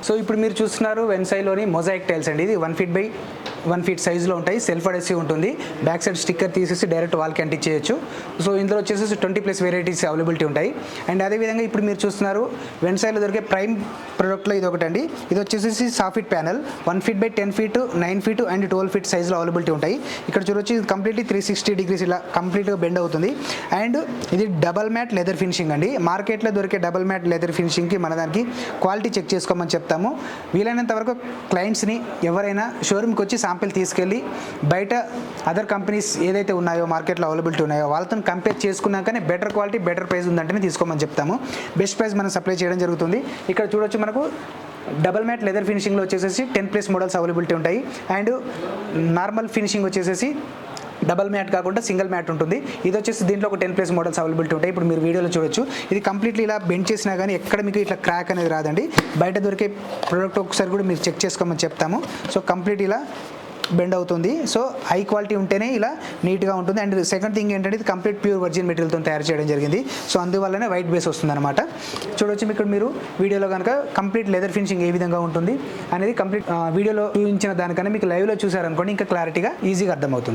So ఇప్పుడు మీరు చూస్తున్నారు వెన్సైలోని మొజాయిక్ టైల్స్ అండి. ఇది 1 ఫీట్ బై 1 ఫీట్ సైజులో ఉంటాయి. సెల్ఫ్ అడెసివ్ ఉంటుంది. బ్యాక్ సైడ్ స్టిక్కర్ తీసేసి డైరెక్ట్ వాల్కి అంటించేయచ్చు. సో ఇందులో వచ్చేసి 20+ వెరైటీస్ అవైలబిలిటీ ఉంటాయి. అండ్ అదేవిధంగా ఇప్పుడు మీరు చూస్తున్నారు వెన్సైలో దొరికే ప్రైమ్ ప్రోడక్ట్లో ఇది ఒకటండి. ఇది వచ్చేసి soffit panel 1 feet by 10 feet 9 feet and 12 feet సైజులో అవైలబిలిటీ ఉంటాయి. ఇక్కడ చూడొచ్చు కంప్లీట్లీ 360 degrees ఇలా కంప్లీట్గా బెండ్ అవుతుంది. అండ్ ఇది డబల్ మ్యాట్ లెదర్ ఫినిషింగ్ అండి. మార్కెట్లో దొరికే డబల్ మ్యాట్ లెదర్ ఫినిషింగ్కి మన దానికి క్వాలిటీ చెక్ చేసుకోమని చెప్తాము. వీలైనంత వరకు క్లయింట్స్ని ఎవరైనా షోరూమ్కి వచ్చి శాంపిల్ తీసుకెళ్ళి బయట అదర్ కంపెనీస్ ఏదైతే ఉన్నాయో మార్కెట్లో అవైలబిలిటీ ఉన్నాయో వాళ్ళతో కంపేర్ చేసుకున్నాకనే బెటర్ క్వాలిటీ బెటర్ ప్రైస్ ఉందంటేనే తీసుకోమని చెప్తాము. బెస్ట్ ప్రైస్ మనం సప్లై చేయడం జరుగుతుంది. ఇక్కడ చూడొచ్చు మనకు డబల్ మ్యాట్ లెదర్ ఫినిషింగ్లో వచ్చేసి 10+ మోడల్స్ అవైలబిలిటీ ఉంటాయి. అండ్ నార్మల్ ఫినిషింగ్ వచ్చేసి డబల్ మ్యాట్ కాకుండా సింగిల్ మ్యాట్ ఉంటుంది. ఇది వచ్చేసి దీంట్లో ఒక 10+ మోడల్స్ అవైలబిలిటీ ఉంటాయి. ఇప్పుడు మీరు వీడియోలో చూడొచ్చు. ఇది కంప్లీట్లీ ఇలా బెండ్ చేసినా కానీ ఎక్కడ మీకు ఇట్లా క్రాక్ అనేది రాదండి. బయట దొరికే ప్రోడక్ట్ ఒకసారి కూడా మీరు చెక్ చేసుకోమని చెప్తాము. సో కంప్లీట్ ఇలా బెండ్ అవుతుంది. సో హై క్వాలిటీ ఉంటేనే ఇలా నీట్గా ఉంటుంది. అండ్ సెకండ్ థింగ్ ఏంటంటే ఇది కంప్లీట్ ప్యూర్ వర్జిన్ మెటీరియల్తో తయారు చేయడం జరిగింది. సో అందువల్లనే వైట్ బేస్ వస్తుంది అనమాట. చూడొచ్చు ఇక్కడ మీరు వీడియోలో కనుక కంప్లీట్ లెదర్ ఫినిషింగ్ ఏ విధంగా ఉంటుంది అనేది కంప్లీట్ వీడియోలో చూపించిన దానికన్నా మీకు లైవ్లో చూసారనుకోండి ఇంకా క్లారిటీగా ఈజీగా అర్థమవుతుంది.